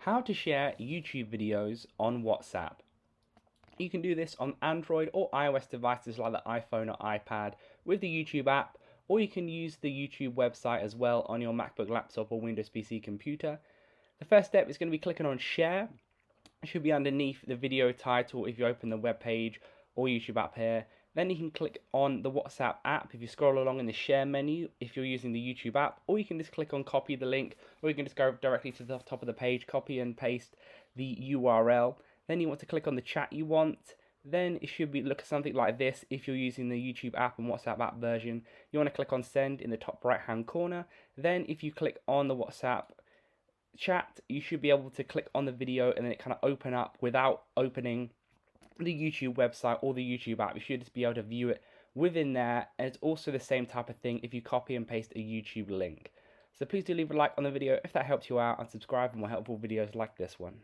How to share YouTube videos on WhatsApp. You can do this on Android or iOS devices like the iPhone or iPad with the YouTube app, or you can use the YouTube website as well on your MacBook laptop or Windows PC computer. The first step is going to be clicking on share. It should be underneath the video title if you open the web page or YouTube app here. Then you can click on the WhatsApp app if you scroll along in the share menu if you're using the YouTube app, or you can just click on copy the link, or you can just go directly to the top of the page, copy and paste the URL. Then you want to click on the chat you want. Then it should be look something like this if you're using the YouTube app and WhatsApp app version. You want to click on send in the top right hand corner. Then if you click on the WhatsApp chat, you should be able to click on the video and then it kind of open up without opening the YouTube website or the YouTube app. You should just be able to view it within there, and it's also the same type of thing if you copy and paste a YouTube link. So please do leave a like on the video if that helped you out, and subscribe for more helpful videos like this one.